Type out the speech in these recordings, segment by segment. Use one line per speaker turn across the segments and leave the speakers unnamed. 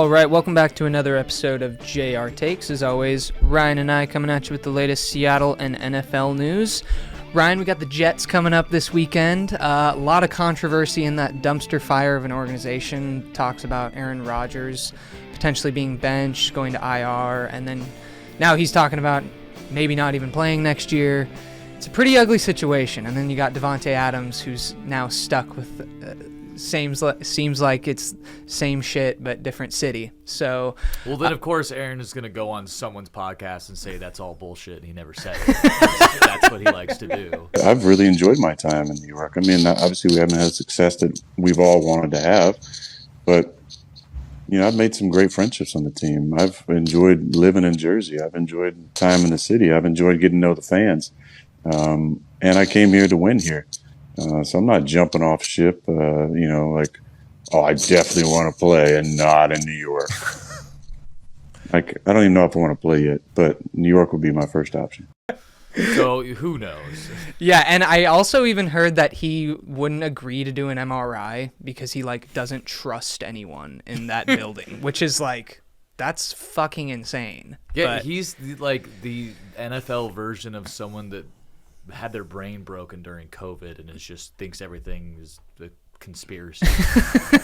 All right, welcome back to another episode of JR Takes. As always, Ryan and I coming at you with the latest Seattle and NFL news. Ryan, we got the Jets coming up this weekend. A lot of controversy in that dumpster fire of an organization. Talks about Aaron Rodgers potentially being benched, going to IR, and then now he's talking about maybe not even playing next year. It's a pretty ugly situation. And then you got Devontae Adams, who's now stuck with seems like it's same shit but different city. So
well, then of course Aaron is going to go on someone's podcast and say that's all bullshit, and he never said it. That's what he likes to do.
I've really enjoyed my time in New York. I mean, obviously we haven't had the success that we've all wanted to have, but I've made some great friendships on the team. I've enjoyed living in Jersey. I've enjoyed time in the city. I've enjoyed getting to know the fans, and I came here to win here. So I'm not jumping off ship, like, oh, I definitely want to play and not in New York. I don't even know if I want to play yet, but New York would be my first option.
So who knows?
Yeah, and I also even heard that he wouldn't agree to do an MRI because he doesn't trust anyone in that building, which is that's fucking insane.
Yeah, he's the NFL version of someone that had their brain broken during COVID and just thinks everything is a conspiracy.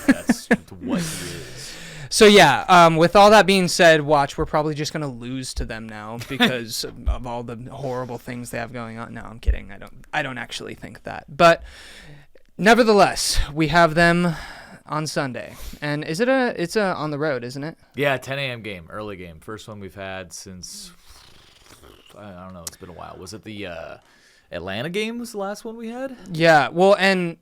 That's what he is.
So yeah, with all that being said, watch, we're probably just gonna lose to them now because of all the horrible things they have going on. No, I'm kidding. I don't actually think that. But nevertheless, we have them on Sunday. And it's on the road, isn't it?
Yeah, 10 a.m. game, early game. First one we've had since I don't know, it's been a while. Was it the Atlanta game was the last one we had?
Yeah, well, and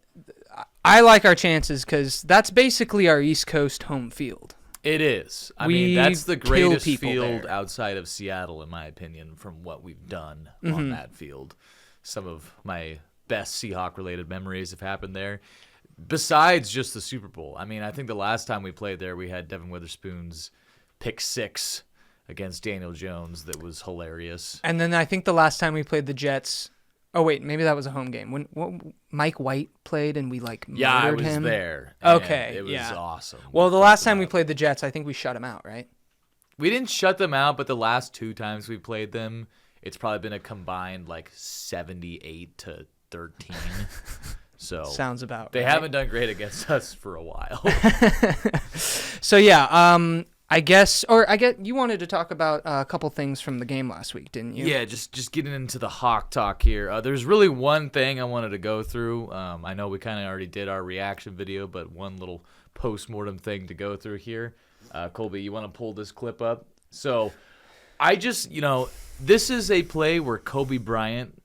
I like our chances because that's basically our East Coast home field.
It is. I mean, that's the greatest field
there
outside of Seattle, in my opinion, from what we've done on that field. Some of my best Seahawk-related memories have happened there, besides just the Super Bowl. I mean, I think the last time we played there, we had Devon Witherspoon's pick 6 against Daniel Jones that was hilarious.
And then I think the last time we played the Jets... Oh, wait, maybe that was a home game. When Mike White played and we, murdered him?
Yeah, I was there.
Okay,
it was awesome.
Well, the last time we played the Jets, I think we shut them out, right?
We didn't shut them out, but the last 2 times we played them, it's probably been a combined, 78 to 13. So
sounds about
they
right.
haven't done great against us for a while.
So, yeah, I guess you wanted to talk about a couple things from the game last week, didn't you?
Yeah, just getting into the Hawk talk here. There's really one thing I wanted to go through. I know we kind of already did our reaction video, but one little post-mortem thing to go through here. Colby, you want to pull this clip up? So I just, this is a play where Kobe Bryant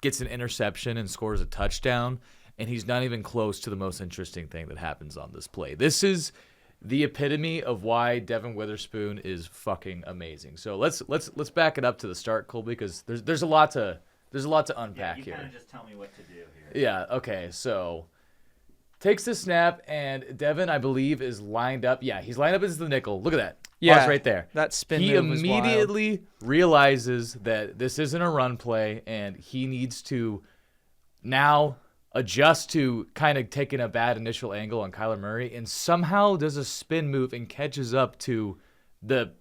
gets an interception and scores a touchdown, and he's not even close to the most interesting thing that happens on this play. This is the epitome of why Devon Witherspoon is fucking amazing. So let's back it up to the start, Colby, because there's a lot to unpack here.
You kind of just tell me what to do here.
Yeah. Okay. So takes the snap, and Devon, I believe, is lined up. Yeah, he's lined up as the nickel. Look at that.
Yeah,
pause right there.
That spin
He
move was
immediately realizes that this isn't a run play, and he needs to now adjust to kind of taking a bad initial angle on Kyler Murray, and somehow does a spin move and catches up to the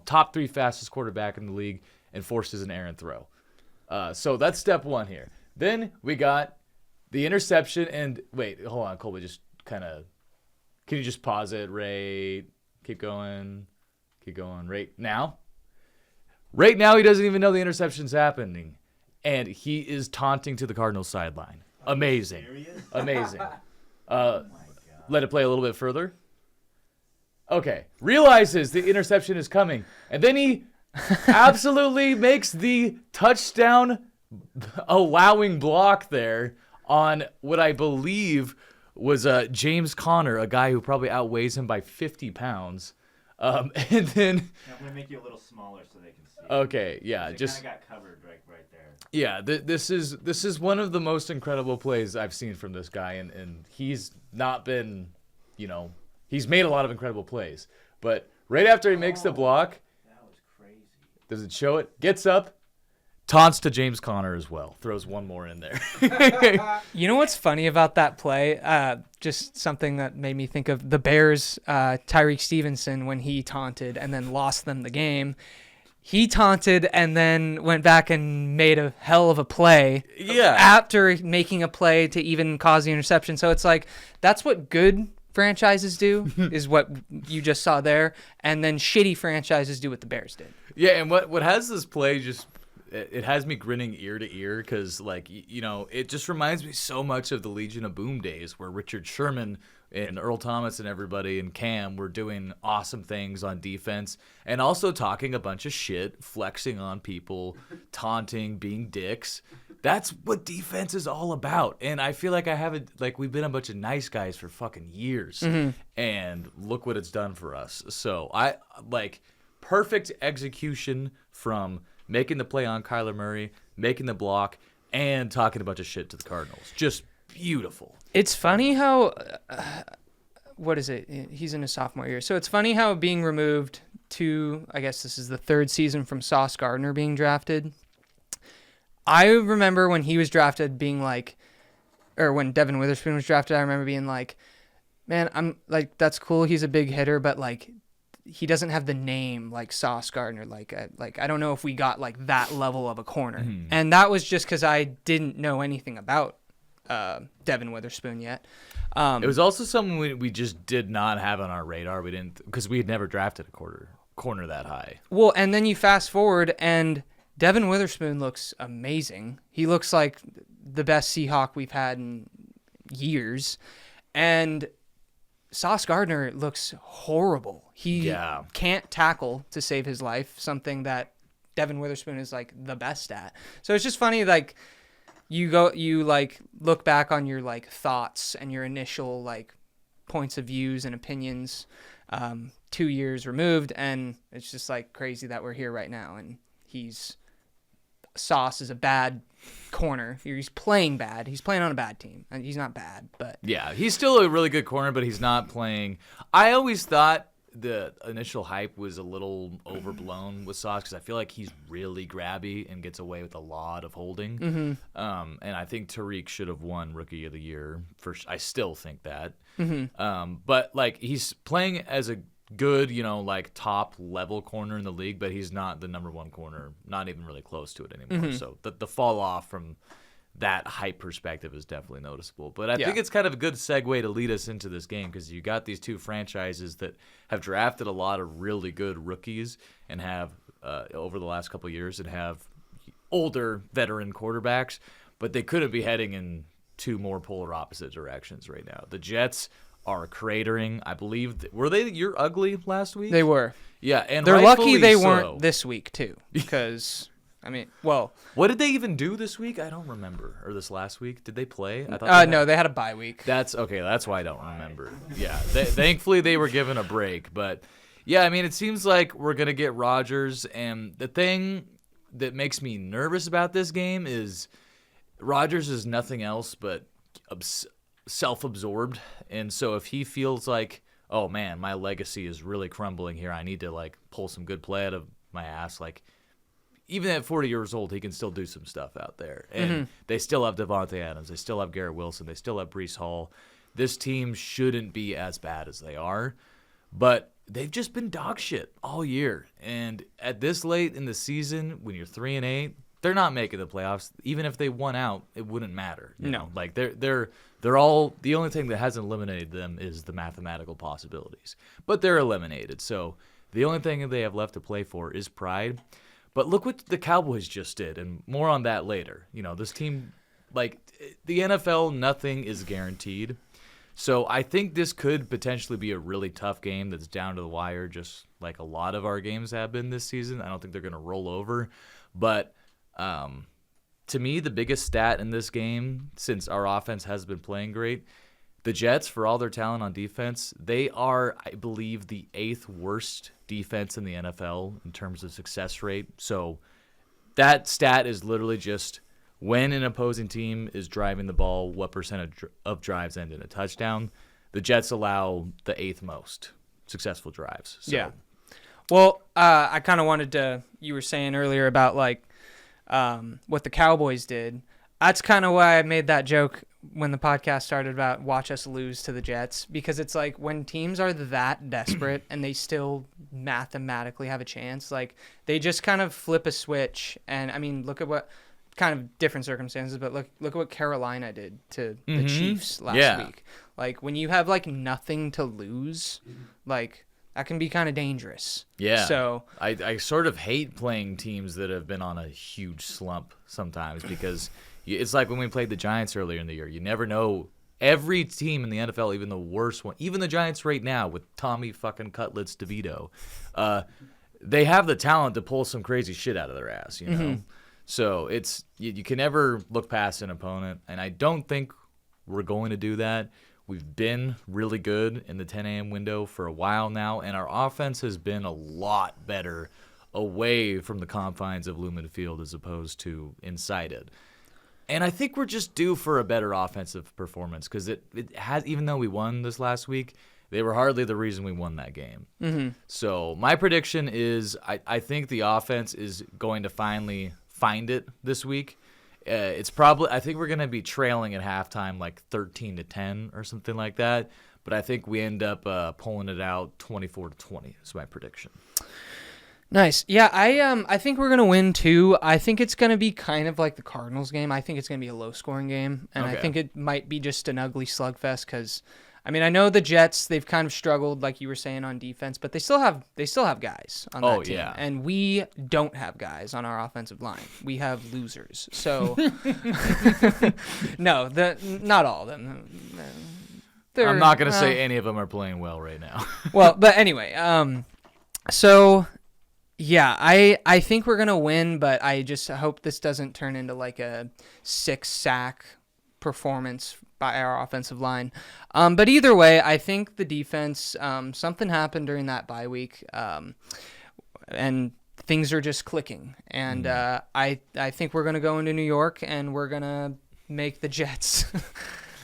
top 3 fastest quarterback in the league and forces an errant throw. So that's step 1 here. Then we got the interception, and wait, hold on, Colby, just kind of, can you just pause it, right? Keep going, right now. Right now, he doesn't even know the interception's happening, and he is taunting to the Cardinals sideline. Amazing. Amazing. Let it play a little bit further. Okay. Realizes the interception is coming. And then he absolutely makes the touchdown allowing block there on what I believe was James Conner, a guy who probably outweighs him by 50 pounds. And then...
I'm going to make you a little smaller so they can see.
Okay, yeah.
Just kind of got covered right there.
Yeah, this is one of the most incredible plays I've seen from this guy, and he's not been, he's made a lot of incredible plays. But right after he makes the block,
that was crazy.
does it show it? Gets up, Taunts to James Conner as well. Throws one more in there.
You know what's funny about that play? Just something that made me think of the Bears, Tyreek Stevenson, when he taunted and then lost them the game. He taunted and then went back and made a hell of a play after making a play to even cause the interception. So it's like that's what good franchises do is what you just saw there, and then shitty franchises do what the Bears did.
Yeah, and what has this play just it has me grinning ear to ear because, like, you know, it just reminds me so much of the Legion of Boom days where Richard Sherman and Earl Thomas and everybody and Cam were doing awesome things on defense and also talking a bunch of shit, flexing on people, taunting, being dicks. That's what defense is all about. And I feel like we've been a bunch of nice guys for fucking years. And look what it's done for us. So I like perfect execution from making the play on Kyler Murray, making the block, and talking a bunch of shit to the Cardinals. Just beautiful.
It's funny how, what is it? He's in his sophomore year. So it's funny how being removed to, I guess this is the third season from Sauce Gardner being drafted. I remember when he was drafted being like, or when Devon Witherspoon was drafted, I remember being like, man, I'm like, that's cool. He's a big hitter, but like, he doesn't have the name like Sauce Gardner. Like I don't know if we got like that level of a corner. And that was just because I didn't know anything about Devon Witherspoon yet.
It was also something we just did not have on our radar. We didn't, because we had never drafted a corner that high.
Well, and then you fast forward and Devon Witherspoon looks amazing. He looks like the best Seahawk we've had in years. And Sauce Gardner looks horrible. He can't tackle to save his life, something that Devon Witherspoon is like the best at. So it's just funny, like you like look back on your like thoughts and your initial like points of views and opinions 2 years removed, and it's just like crazy that we're here right now and Sauce is a bad corner. He's playing bad. He's playing on a bad team. And he's not bad, but
yeah, he's still a really good corner, but he's not playing. I always thought the initial hype was a little overblown with Sauce because I feel like he's really grabby and gets away with a lot of holding. And I think Tariq should have won Rookie of the Year. I still think that. But like he's playing as a good, you know, like top level corner in the league, but he's not the number one corner, not even really close to it anymore. So the fall off from that hype perspective is definitely noticeable. But I think it's kind of a good segue to lead us into this game because you got these two franchises that have drafted a lot of really good rookies and have over the last couple of years and have older veteran quarterbacks, but they couldn't be heading in two more polar opposite directions right now. The Jets are cratering. I believe were they your ugly last week?
they were.
Yeah, and
They're lucky
rightfully
they
so.
weren't this week too, because I mean, well,
What did they even do this week? I don't remember. Or this last week? Did they play? I thought
no, they had a bye week.
That's okay. That's why I don't remember. Yeah, thankfully they were given a break. But yeah, I mean, it seems like we're gonna get Rodgers, and the thing that makes me nervous about this game is Rodgers is nothing else but self-absorbed, and so if he feels like, oh man, my legacy is really crumbling here, I need to like pull some good play out of my ass, like even at 40 years old, he can still do some stuff out there. And they still have Devontae Adams, they still have Garrett Wilson, they still have Breece Hall. This team shouldn't be as bad as they are, but they've just been dog shit all year. And at this late in the season, when you're 3-8, they're not making the playoffs. Even if they won out, it wouldn't matter. You know? Like they're all, the only thing that hasn't eliminated them is the mathematical possibilities. But they're eliminated. So the only thing that they have left to play for is pride. But look what the Cowboys just did, and more on that later. You know, this team, like the NFL, nothing is guaranteed. So I think this could potentially be a really tough game that's down to the wire, just like a lot of our games have been this season. I don't think they're going to roll over. But to me, the biggest stat in this game, since our offense has been playing great, the Jets, for all their talent on defense, they are, I believe, the 8th worst defense in the NFL in terms of success rate. So that stat is literally just when an opposing team is driving the ball, what percentage of drives end in a touchdown. The Jets allow the 8th most successful drives. So.
Yeah. Well, I kind of wanted to, you were saying earlier about like what the Cowboys did. That's kind of why I made that joke when the podcast started about watch us lose to the Jets, because it's like when teams are that desperate and they still mathematically have a chance, like they just kind of flip a switch. And I mean, look at what kind of different circumstances, but look at what Carolina did to the Chiefs last week. Like when you have like nothing to lose, like that can be kind of dangerous.
Yeah.
So
I sort of hate playing teams that have been on a huge slump sometimes, because it's like when we played the Giants earlier in the year. You never know. Every team in the NFL, even the worst one, even the Giants right now with Tommy fucking Cutlets DeVito, they have the talent to pull some crazy shit out of their ass, you know? So it's you can never look past an opponent, and I don't think we're going to do that. We've been really good in the 10 a.m. window for a while now, and our offense has been a lot better away from the confines of Lumen Field as opposed to inside it. And I think we're just due for a better offensive performance, because it has, even though we won this last week, they were hardly the reason we won that game. So my prediction is I think the offense is going to finally find it this week. It's probably, I think we're going to be trailing at halftime like 13-10 or something like that. But I think we end up pulling it out 24-20 is my prediction.
nice. Yeah, I think we're gonna win too. I think it's gonna be kind of like the Cardinals game. I think it's gonna be a low-scoring game, and I think it might be just an ugly slugfest. Because, I mean, I know the Jets, they've kind of struggled, like you were saying, on defense, but they still have guys on that team, and we don't have guys on our offensive line. We have losers. So, no, not all of them.
I'm not gonna say any of them are playing well right now.
Well, but anyway, so. Yeah, I think we're going to win, but I just hope this doesn't turn into like a 6-sack performance by our offensive line. But either way, I think the defense, something happened during that bye week, and things are just clicking. And I think we're going to go into New York, and we're going to make the Jets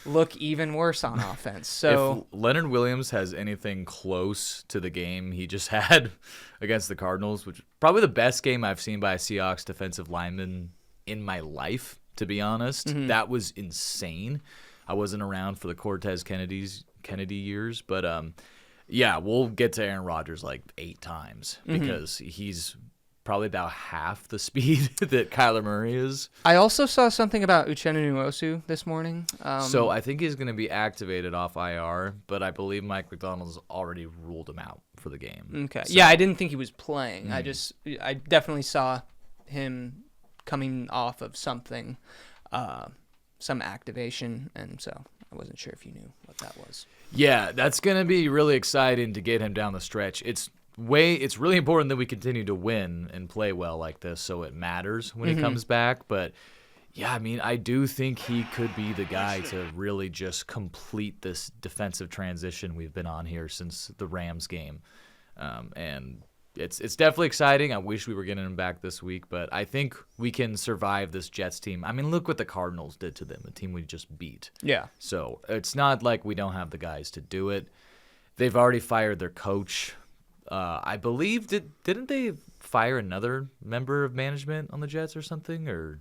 look even worse on offense. So
if Leonard Williams has anything close to the game he just had against the Cardinals, which is probably the best game I've seen by a Seahawks defensive lineman in my life, to be honest. That was insane. I wasn't around for the Cortez Kennedy years, but yeah, we'll get to Aaron Rodgers like 8 times because he's probably about half the speed that Kyler Murray is.
I also saw something about Uchenna Nwosu this morning.
So I think he's going to be activated off IR, but I believe Mike McDonald's already ruled him out for the game.
Okay.
So,
yeah, I didn't think he was playing. I definitely saw him coming off of something, some activation, and so I wasn't sure if you knew what that was.
Yeah, that's going to be really exciting to get him down the stretch. It's really important that we continue to win and play well like this, so it matters when he comes back. But yeah, I mean, I do think he could be the guy to really just complete this defensive transition we've been on here since the Rams game. And it's definitely exciting. I wish we were getting him back this week, but I think we can survive this Jets team. I mean, look what the Cardinals did to them, the team we just beat.
Yeah.
So it's not like we don't have the guys to do it. They've already fired their coach. I believe didn't they fire another member of management on the Jets or something? Or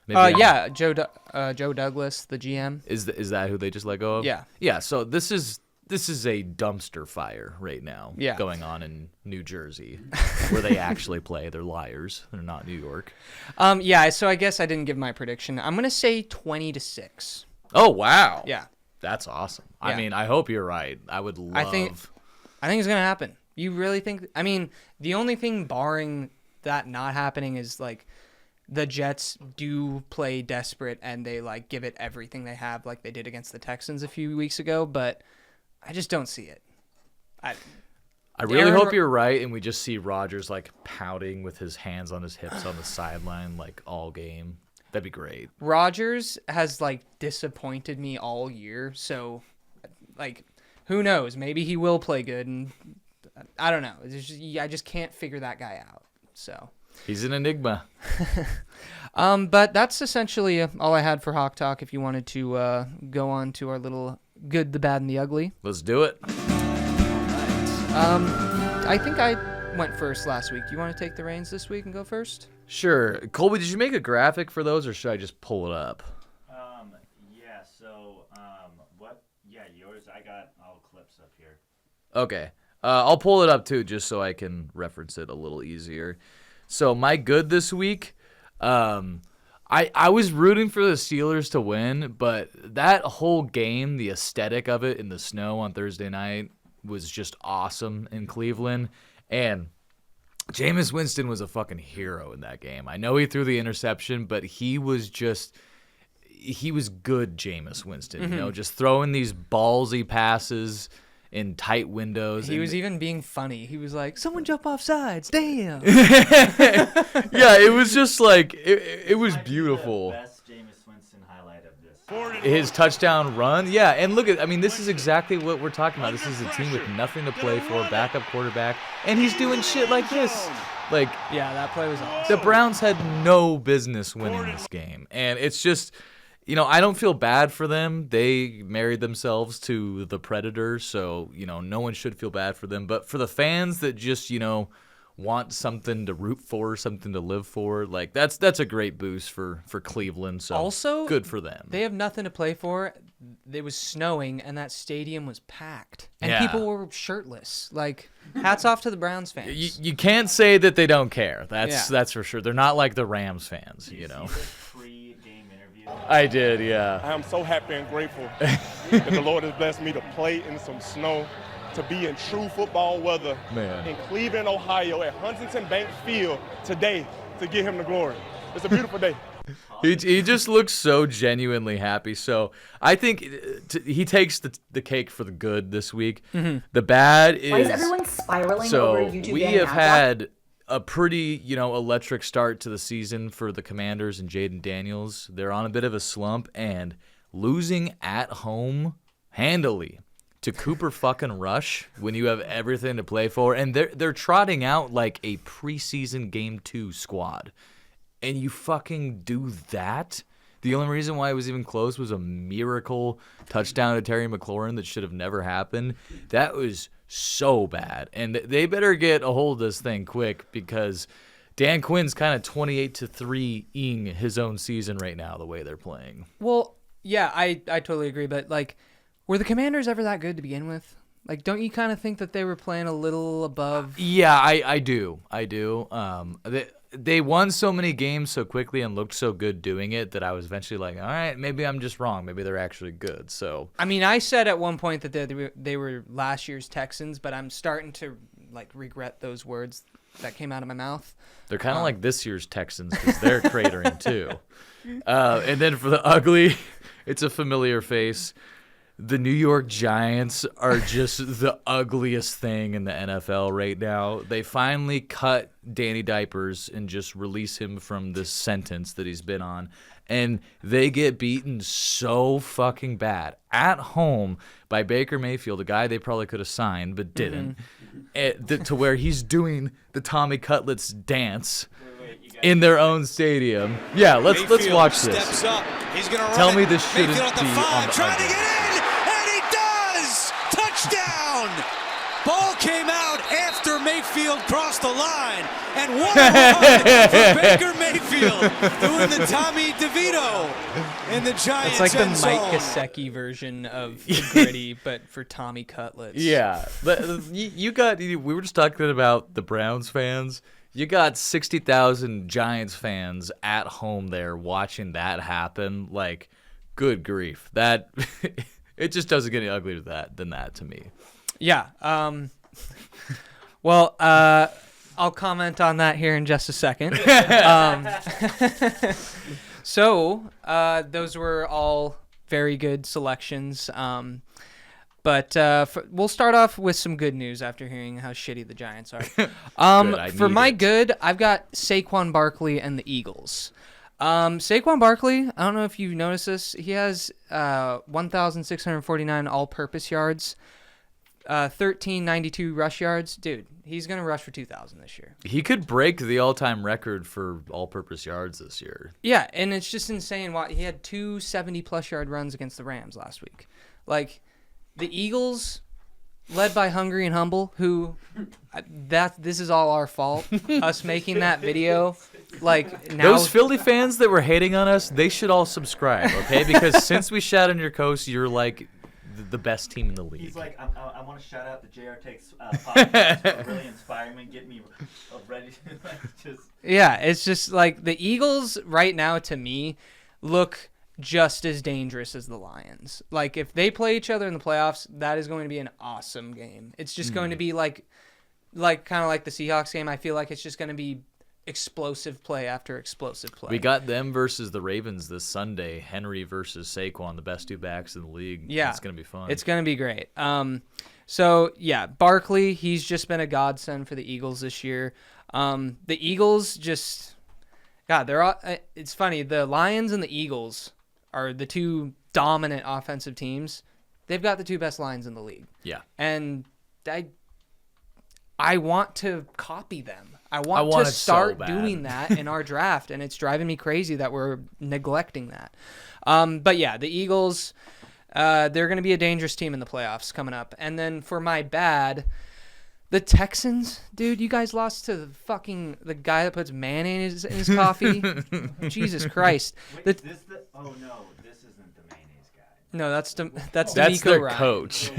maybe
yeah, Joe Douglas, the GM.
Is that who they just let go of?
Yeah.
Yeah. So this is a dumpster fire right now.
Yeah.
Going on in New Jersey, where they actually play. They're liars. They're not New York.
Yeah. So I guess I didn't give my prediction. I'm gonna say 20-6.
Oh wow.
Yeah.
That's awesome.
Yeah.
I mean, I hope you're right. I would love.
I think it's gonna happen. You really think? I mean, the only thing barring that not happening is like the Jets do play desperate and they like give it everything they have, like they did against the Texans a few weeks ago. But I just don't see it.
I really hope you're right, and we just see Rodgers like pouting with his hands on his hips on the sideline like all game. That'd be great.
Rodgers has like disappointed me all year, so like who knows? Maybe he will play good, and I don't know. I just can't figure that guy out. So
he's an enigma.
But that's essentially all I had for Hawk Talk. If you wanted to go on to our little good, the bad, and the ugly.
Let's do it.
I think I went first last week. Do you want to take the reins this week and go first?
Sure. Colby, did you make a graphic for those, or should I just pull it up?
Yeah. So, what? Yeah, yours. I got all clips up here.
Okay. I'll pull it up too, just so I can reference it a little easier. So my good this week, I was rooting for the Steelers to win, but that whole game, the aesthetic of it in the snow on Thursday night was just awesome in Cleveland. And Jameis Winston was a fucking hero in that game. I know he threw the interception, but he was good Jameis Winston, you know, just throwing these ballsy passes in tight windows.
He was even being funny. He was like, "Someone jump off sides, damn."
Yeah, it was just like it was beautiful.
The best Jameis Winston highlight of this.
His touchdown run, yeah, and look at, I mean, this is exactly what we're talking about. This is a team with nothing to play for, backup quarterback, and he's doing shit like this. Like,
Yeah, that play was awesome.
the Browns had no business winning this game, and it's just, you know, I don't feel bad for them. They married themselves to the Predator, so, you know, no one should feel bad for them. But for the fans that just, you know, want something to root for, something to live for, like, that's a great boost for Cleveland. So
Also,
good for them.
They have nothing to play for. It was snowing, and that stadium was packed. And
Yeah.
people were shirtless. Like, hats off to the Browns fans.
You can't say that they don't care.
Yeah.
That's for sure. They're not like the Rams fans, you know.
See the pre-game interview?
I did, yeah.
I am so happy and grateful that the Lord has blessed me to play in some snow, to be in true football weather
Man.
in Cleveland, Ohio, at Huntington Bank Field today to give him the glory. It's a beautiful day.
He just looks so genuinely happy. So I think he takes the cake for the good this week. The bad is,
Why is everyone spiraling
so
over YouTube?
we
and
have
Apple?
had a pretty, you know, electric start to the season for the Commanders and Jaden Daniels. They're on a bit of a slump, and losing at home handily to Cooper fucking Rush when you have everything to play for, and they're trotting out like a preseason game 2 squad, and you fucking do that. The only reason why it was even close was a miracle touchdown to Terry McLaurin that should have never happened. That was so bad, and they better get a hold of this thing quick, because Dan Quinn's kind of 28-3-ing his own season right now the way they're playing.
Well, yeah, I totally agree. But, like, were the Commanders ever that good to begin with? Like, don't you kind of think that they were playing a little above?
Yeah, I do. They won so many games so quickly and looked so good doing it that I was eventually like, all right, maybe I'm just wrong. Maybe they're actually good. So
I mean, I said at one point that they were last year's Texans, but I'm starting to, like, regret those words that came out of my mouth.
they're kind of like this year's Texans, because they're cratering too. And then for the ugly, it's a familiar face. The New York Giants are just the ugliest thing in the NFL right now. They finally cut Danny Diapers and just release him from this sentence that he's been on. And they get beaten so fucking bad at home by Baker Mayfield, a guy they probably could have signed but didn't, to where he's doing the Tommy Cutlets dance in their own stadium. Yeah, let's watch this.
Steps up. He's gonna run
Tell
it.
me this shouldn't
Mayfield at the
be
5,
on the
trying to
ugly.
get in, and he does! Touchdown! Ball came out after Mayfield crossed the line, and what a run for Baker Mayfield doing the Tommy DeVito in the Giants'
It's like the
end
Mike
zone.
Gesicki version of the Gritty, but for Tommy Cutlets.
Yeah, we were just talking about the Browns fans. You got 60,000 Giants fans at home there watching that happen. Like, good grief. That it just doesn't get any uglier than that to me.
Yeah. Well, I'll comment on that here in just a second. So, those were all very good selections. But we'll start off with some good news after hearing how shitty the Giants are. For my good, I've got Saquon Barkley and the Eagles. Saquon Barkley, I don't know if you've noticed this, he has 1,649 all-purpose yards, 1,392 rush yards. Dude, he's going to rush for 2,000 this year.
He could break the all-time record for all-purpose yards this year.
Yeah, and it's just insane. He had 2 70-plus yard runs against the Rams last week. Like, the Eagles, led by Hungry and Humble, who this is all our fault. Us making that video. Like now,
Those Philly fans that were hating on us, they should all subscribe, okay? Because since we shat on your coast, you're like the best team in the league.
He's like, I want to shout out the JR Takes podcast for really inspiring me, get me ready to just.
Yeah, it's just like the Eagles right now to me look just as dangerous as the Lions. Like if they play each other in the playoffs, that is going to be an awesome game. It's just going to be like kind of like the Seahawks game. I feel like it's just going to be explosive play after explosive play.
We got them versus the Ravens this Sunday. Henry versus Saquon, the best two backs in the league.
Yeah,
it's gonna be fun.
It's gonna be great. So yeah, Barkley, he's just been a godsend for the Eagles this year. The Eagles just, God, they're all. It's funny. The Lions and the Eagles are the two dominant offensive teams. They've got the two best lines in the league.
Yeah,
and I want to copy them. I want to start doing that in our draft, and it's driving me crazy that we're neglecting that. But yeah, the Eagles, they're going to be a dangerous team in the playoffs coming up. And then for my bad, the Texans, dude, you guys lost to the guy that puts mayonnaise in his coffee. Jesus Christ.
Wait, oh no, this isn't the mayonnaise guy.
No, that's
that's
D'Amico
their
Ryan.
coach.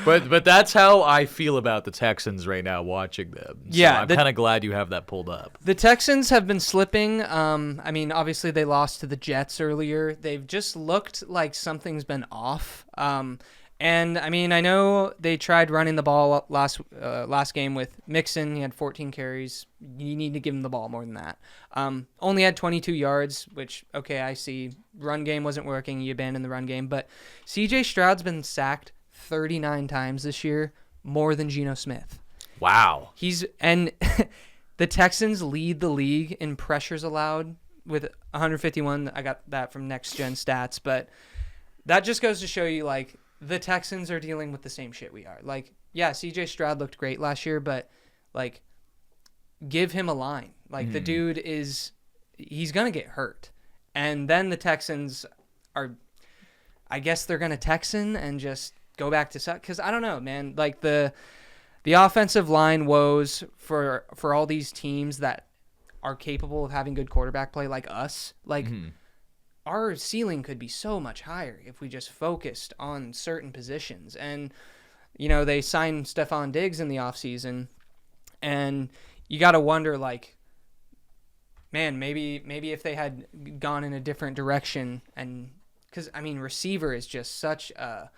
But that's how I feel about the Texans right now watching them. So
yeah,
I'm kind of glad you have that pulled up.
The Texans have been slipping. I mean, obviously they lost to the Jets earlier. They've just looked like something's been off. And I mean, I know they tried running the ball last game with Mixon. He had 14 carries. You need to give him the ball more than that. Only had 22 yards, which, okay, I see. Run game wasn't working. You abandoned the run game. But C.J. Stroud's been sacked 39 times this year, more than Geno Smith.
Wow.
And the Texans lead the league in pressures allowed with 151. I got that from Next Gen Stats, but that just goes to show you, like, the Texans are dealing with the same shit we are. Like, yeah, C.J. Stroud looked great last year, but, like, give him a line. Like, the dude he's going to get hurt. And then the Texans are, I guess they're going to Texan and just go back to suck, because I don't know, man. Like the offensive line woes for all these teams that are capable of having good quarterback play, like us. Like our ceiling could be so much higher if we just focused on certain positions. And you know, they signed Stephon Diggs in the offseason, and you got to wonder, like, man, maybe if they had gone in a different direction, and because I mean, receiver is just such a,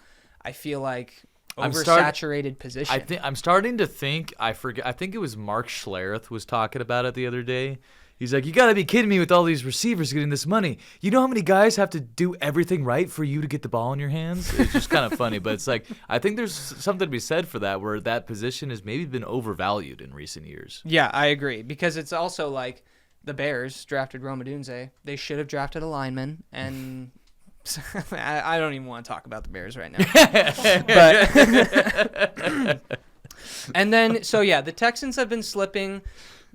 I feel like, oversaturated position.
I'm starting to think, I think it was Mark Schlereth was talking about it the other day. He's like, you got to be kidding me with all these receivers getting this money. You know how many guys have to do everything right for you to get the ball in your hands? It's just kind of funny, but it's like, I think there's something to be said for that, where that position has maybe been overvalued in recent years.
Yeah, I agree, because it's also like the Bears drafted Rome Odunze. They should have drafted a lineman, and I don't even want to talk about the Bears right now. But and then, so yeah, the Texans have been slipping.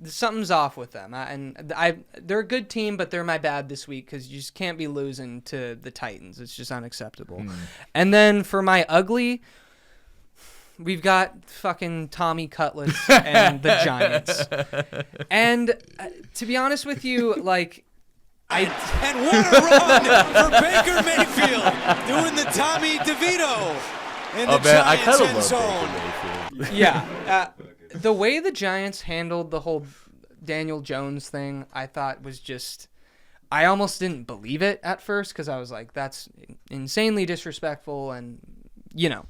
Something's off with them. They're a good team, but they're my bad this week, because you just can't be losing to the Titans. It's just unacceptable. And then for my ugly, we've got fucking Tommy Cutlets and the Giants. And to be honest with you, like,
and what a run for Baker Mayfield doing the Tommy DeVito in the Giants end zone.
Baker Mayfield.
Yeah. The way the Giants handled the whole Daniel Jones thing, I thought was just, I almost didn't believe it at first, because I was like, that's insanely disrespectful, and, you know,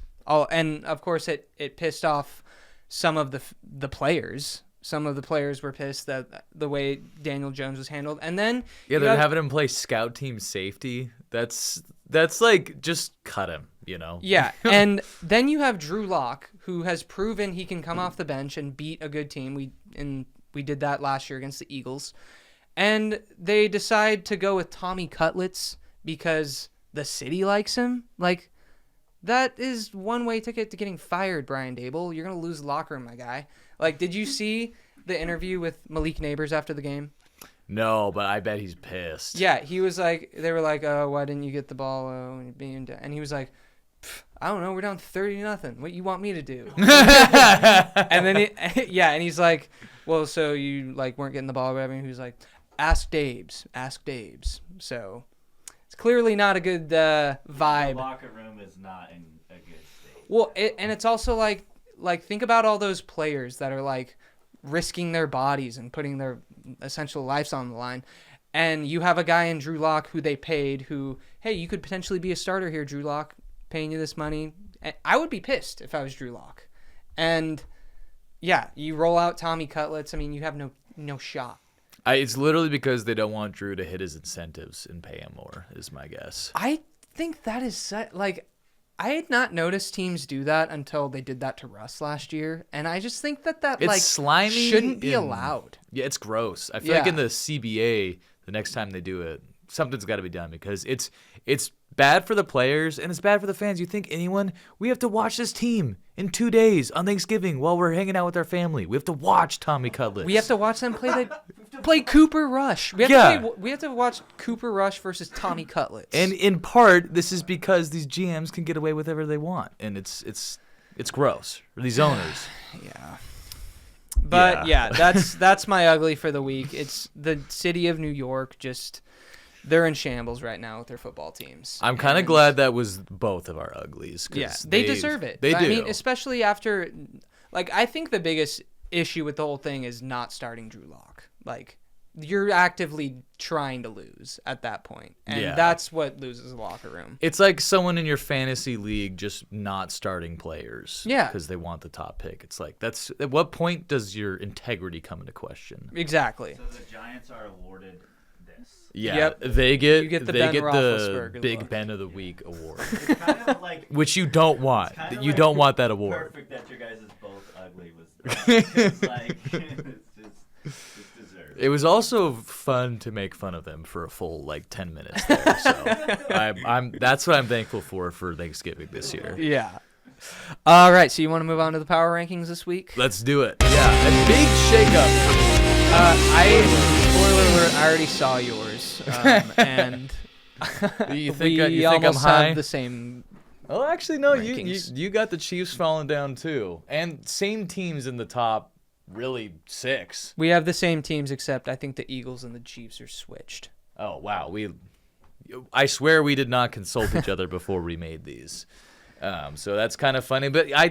and of course it pissed off some of the players. Some of the players were pissed that the way Daniel Jones was handled. And then
they're having him play scout team safety. That's like, just cut him, you know?
Yeah, and then you have Drew Lock, who has proven he can come off the bench and beat a good team. We did that last year against the Eagles. And they decide to go with Tommy Cutlets because the city likes him. Like, that is one-way ticket to getting fired, Brian Dable. You're going to lose the locker room, my guy. Like, did you see the interview with Malik Neighbors after the game?
No, but I bet he's pissed.
Yeah, he was like, they were like, oh, why didn't you get the ball? And he was like, I don't know. We're down 30-0. What you want me to do? And then and he's like, well, so you like weren't getting the ball, or whatever. And he was like, ask Dabes. So it's clearly not a good vibe.
The locker room is not in a good state.
Well, and it's also like think about all those players that are like risking their bodies and putting their essential lives on the line. And you have a guy in Drew Lock who they paid who, hey, you could potentially be a starter here, Drew Lock, paying you this money. I would be pissed if I was Drew Lock. And yeah, you roll out Tommy Cutlets. I mean, you have no shot.
It's literally because they don't want Drew to hit his incentives and pay him more, is my guess.
I think that is like, I had not noticed teams do that until they did that to Russ last year, and I just think that
It's
like
slimy
shouldn't be allowed.
Yeah, it's gross. I feel like in the CBA, the next time they do it, something's got to be done because it's bad for the players and it's bad for the fans. You think we have to watch this team in 2 days on Thanksgiving while we're hanging out with our family. We have to watch Tommy Cutlets.
We have to watch them play Cooper Rush. We have to watch Cooper Rush versus Tommy Cutlets.
And in part, this is because these GMs can get away with whatever they want, and it's gross. Or these owners.
Yeah. But yeah, that's my ugly for the week. It's the city of New York. Just they're in shambles right now with their football teams.
I'm kind of glad that was both of our uglies.
Yeah, they deserve it.
They do.
I mean, especially after, like, I think the biggest issue with the whole thing is not starting Drew Lock. Like, you're actively trying to lose at that point, and that's what loses the locker room.
It's like someone in your fantasy league just not starting players because they want the top pick. It's like, that's at what point does your integrity come into question?
Exactly.
So the Giants are awarded this.
Yeah,
Yep.
they get
get the
they
Ben
get the
Roethlisberger
Big
look.
Ben of the Week award,
It's kind of like
which you don't want.
it's kinda
You
like
don't want that award.
Perfect that your guys is both ugly was it's like it's deserved.
It was also fun to make fun of them for a full like 10 minutes there. So I'm that's what I'm thankful for Thanksgiving this year.
Yeah. All right, so you want to move on to the power rankings this week?
Let's do it. Yeah, a big shakeup.
Spoiler alert, I already saw yours, and
You think
we
you think I'm
almost
high?
have the same.
Oh, actually, no. You
rankings.
you got the Chiefs falling down too, and same teams in the top. Really 6.
We have the same teams, except I think the Eagles and the Chiefs are switched.
Oh wow, I swear we did not consult each other before we made these. So that's kind of funny. But I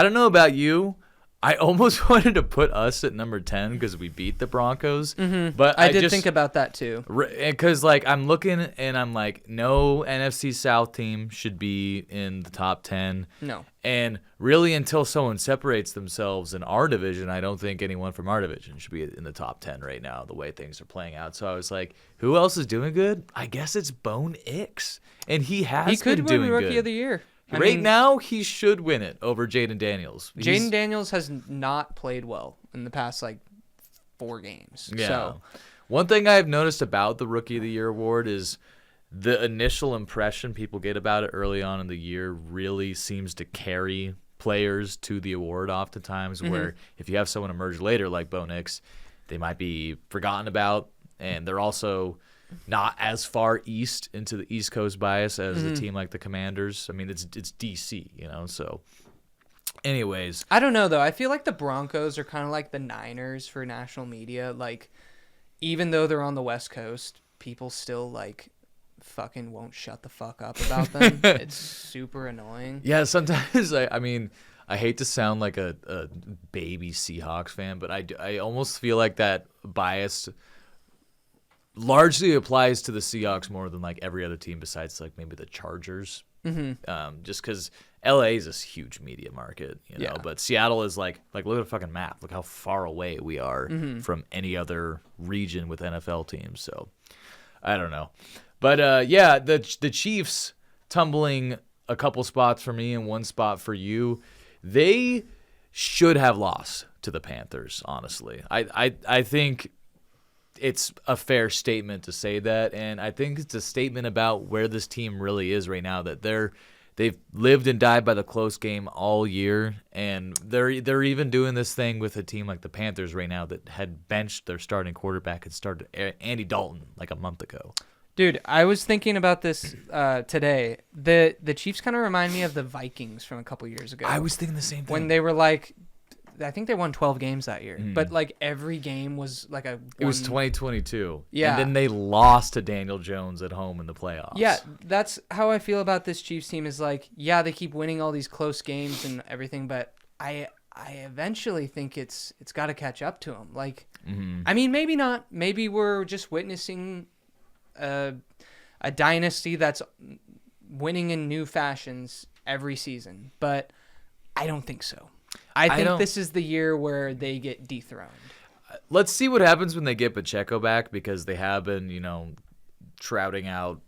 don't know about you. I almost wanted to put us at number 10 because we beat the Broncos.
Mm-hmm.
But
I did think about that too.
Because like I'm looking and I'm like, no NFC South team should be in the top 10.
No.
And really, until someone separates themselves in our division, I don't think anyone from our division should be in the top 10 right now, the way things are playing out. So I was like, who else is doing good? I guess it's Bone Ix. And he
could
been
win
doing
Rookie
good.
of the Year.
Now, he should win it over Jaden Daniels.
Jaden Daniels has not played well in the past, 4 games.
Yeah.
So.
One thing I've noticed about the Rookie of the Year award is the initial impression people get about it early on in the year really seems to carry players to the award oftentimes, where if you have someone emerge later like Bo Nix, they might be forgotten about, and they're also not as far east into the East Coast bias as a team like the Commanders. I mean, it's DC, so anyways.
I don't know, though. I feel like the Broncos are kind of like the Niners for national media. Even though they're on the West Coast, people still, fucking won't shut the fuck up about them. It's super annoying.
Yeah, sometimes, I hate to sound like a baby Seahawks fan, but I almost feel like that bias largely applies to the Seahawks more than every other team besides maybe the Chargers. Just because LA is a huge media market,
Yeah.
But Seattle is look at the fucking map. Look how far away we are from any other region with NFL teams. So I don't know. But the Chiefs tumbling a couple spots for me and 1 spot for you. They should have lost to the Panthers, honestly. I think it's a fair statement to say that, and I think it's a statement about where this team really is right now, that they've lived and died by the close game all year, and they're even doing this thing with a team like the Panthers right now that had benched their starting quarterback and started Andy Dalton a month ago.
Dude, I was thinking about this today. The Chiefs kind of remind me of the Vikings from a couple years ago.
I was thinking the same thing.
When they were like, I think they won 12 games that year, but like every game was like
It was 2022.
Yeah.
And then they lost to Daniel Jones at home in the playoffs.
Yeah, that's how I feel about this Chiefs team is like, yeah, they keep winning all these close games and everything, but I eventually think it's got to catch up to them. Like, I mean, maybe not. Maybe we're just witnessing a dynasty that's winning in new fashions every season, but I don't think so. I think this is the year where they get dethroned.
Let's see what happens when they get Pacheco back, because they have been, trotting out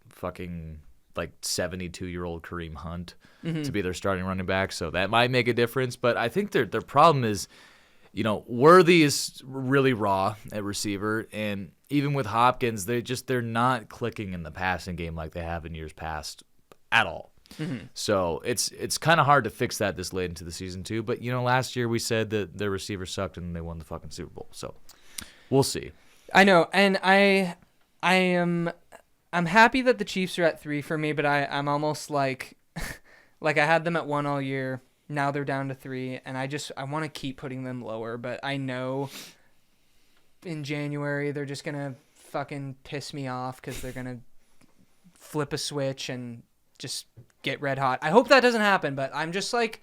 fucking like 72-year-old Kareem Hunt to be their starting running back. So that might make a difference. But I think their problem is, Worthy is really raw at receiver, and even with Hopkins, they're not clicking in the passing game like they have in years past at all. So it's kind of hard to fix that this late into the season too. But last year we said that their receiver sucked and they won the fucking Super Bowl. So we'll see.
I know, and I'm happy that the Chiefs are at 3 for me, but I'm almost like I had them at 1 all year. Now they're down to 3, and I want to keep putting them lower, but I know in January they're just gonna fucking piss me off because they're gonna flip a switch and just get red hot. I hope that doesn't happen, but I'm just like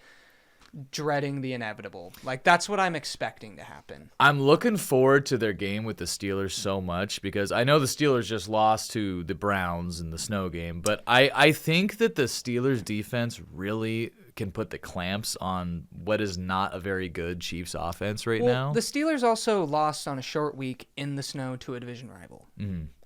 dreading the inevitable. Like, that's what I'm expecting to happen.
I'm looking forward to their game with the Steelers so much, because I know the Steelers just lost to the Browns in the snow game, but I think that the Steelers defense really can put the clamps on what is not a very good Chiefs offense now.
The Steelers also lost on a short week in the snow to a division rival.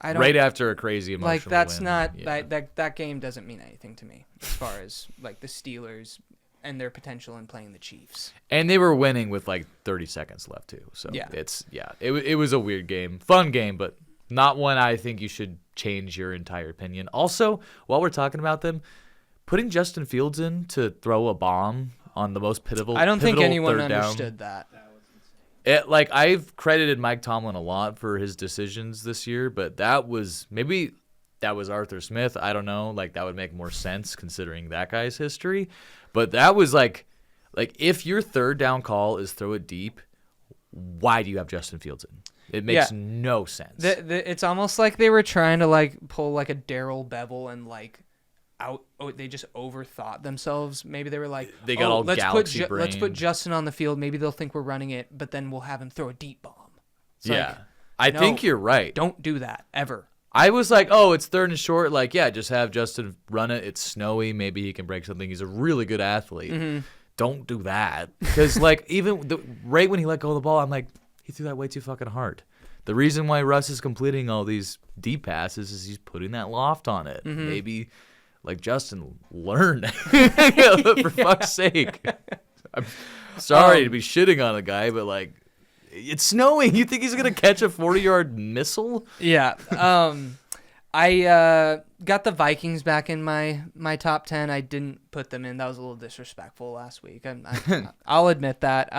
Right after a crazy emotional
like that's
win.
not
Yeah.
that game doesn't mean anything to me as far as like the Steelers and their potential in playing the Chiefs.
And they were winning with like 30 seconds left too. So it was a weird game, fun game, but not one I think you should change your entire opinion. Also, while we're talking about them, putting Justin Fields in to throw a bomb on the most pivotal.
I don't think anyone
third down.
understood that.
I've credited Mike Tomlin a lot for his decisions this year, but that was Arthur Smith. I don't know. Like, that would make more sense considering that guy's history. But that was like if your third down call is throw it deep, why do you have Justin Fields in? It makes no sense.
It's almost like they were trying to like pull like a Darrell Bevel and like they just overthought themselves. Maybe they were like,
they got all galaxy brain.
Let's put Justin on the field. Maybe they'll think we're running it, but then we'll have him throw a deep bomb.
I think you're right.
Don't do that ever.
I was like, oh, it's third and short. Like, yeah, just have Justin run it. It's snowy. Maybe he can break something. He's a really good athlete. Don't do that. Because, like, right when he let go of the ball, I'm like, he threw that way too fucking hard. The reason why Russ is completing all these deep passes is he's putting that loft on it. Maybe, like, Justin, learn. For fuck's sake. I'm sorry to be shitting on a guy, but, like, it's snowing. You think he's going to catch a 40-yard missile?
Yeah. I got the Vikings back in my top 10. I didn't put them in. That was a little disrespectful last week. I'll admit that.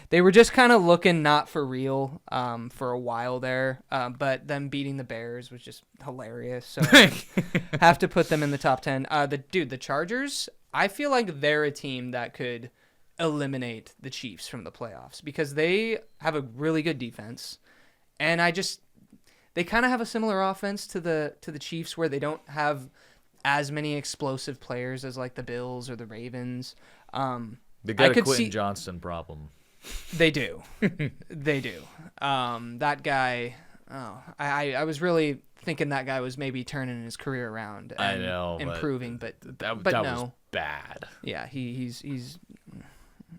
They were just kind of looking not for real for a while there, but them beating the Bears was just hilarious. So I have to put them in the top 10. The Chargers, I feel like they're a team that could eliminate the Chiefs from the playoffs because they have a really good defense, and they kind of have a similar offense to the Chiefs where they don't have as many explosive players as like the Bills or the Ravens.
They got a Quentin Johnston problem.
They do. They do. That guy, I was really thinking that guy was maybe turning his career around and
I know,
improving, but
that
no.
was bad.
Yeah, he's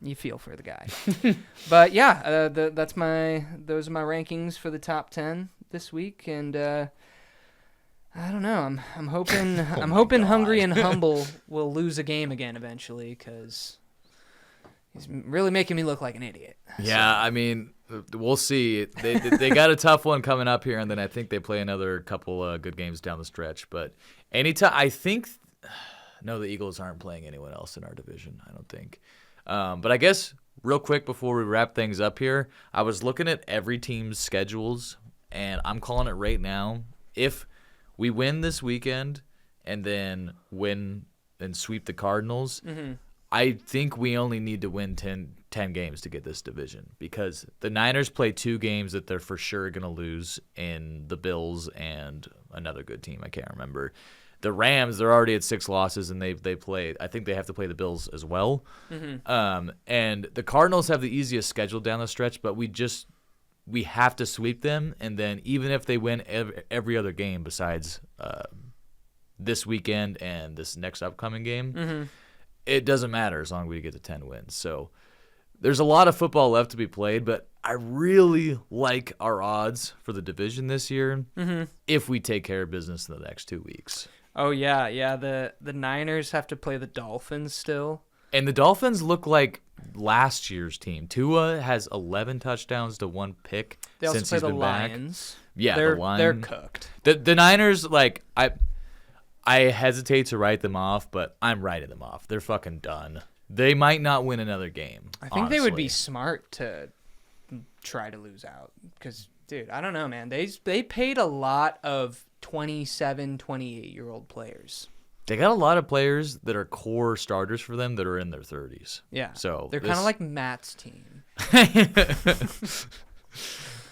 you feel for the guy. But yeah, those are my rankings for the top 10 this week, and I don't know. I'm hoping Hungry and Humble will lose a game again eventually because he's really making me look like an idiot.
Yeah, so. I mean, we'll see. They got a tough one coming up here, and then I think they play another couple good games down the stretch. But anytime, I think no, the Eagles aren't playing anyone else in our division. I don't think. But I guess real quick before we wrap things up here, I was looking at every team's schedules and I'm calling it right now. If we win this weekend and then win and sweep the Cardinals, I think we only need to win 10 games to get this division, because the Niners play 2 games that they're for sure going to lose in the Bills and another good team. I can't remember. The Rams, they're already at 6 losses, and they play. I think they have to play the Bills as well. And the Cardinals have the easiest schedule down the stretch, but we have to sweep them. And then even if they win every other game besides this weekend and this next upcoming game, it doesn't matter as long as we get to 10 wins. So there's a lot of football left to be played, but I really like our odds for the division this year if we take care of business in the next 2 weeks.
Oh, yeah. The Niners have to play the Dolphins still.
And the Dolphins look like last year's team. Tua has 11 touchdowns to 1 pick
They also
since
play
he's
the
been back.
Lions.
Yeah,
they're,
the Lions.
They're cooked.
The Niners, like, I hesitate to write them off, but I'm writing them off. They're fucking done. They might not win another game.
I think they would be
honestly.
smart to try to lose out because, dude, I don't know, man. They paid a lot of 27, 28-year-old players.
They got a lot of players that are core starters for them that are in their 30s.
Yeah.
So
they're kind of like Matt's team.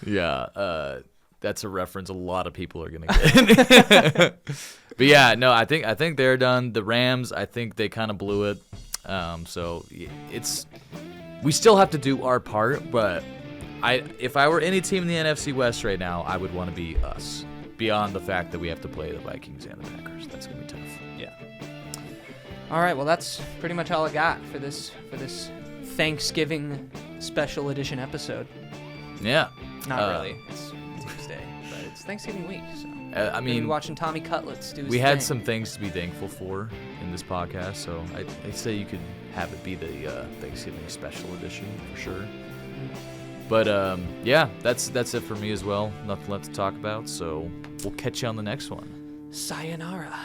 Yeah, that's a reference a lot of people are gonna get. But yeah, no, I think they're done. The Rams, I think they kind of blew it. So we still have to do our part. But if I were any team in the NFC West right now, I would want to be us. Beyond the fact that we have to play the Vikings and the Packers, that's gonna be tough.
Yeah. All right. Well, that's pretty much all I got for this Thanksgiving special edition episode.
Yeah.
Not really. It's Tuesday, but it's Thanksgiving week, so
I
we'll
mean,
be watching Tommy Cutlets do his
we had
thing.
some things to be thankful for in this podcast, so I'd say you could have it be the Thanksgiving special edition for sure. But yeah, that's it for me as well. Nothing left to talk about, so we'll catch you on the next one.
Sayonara.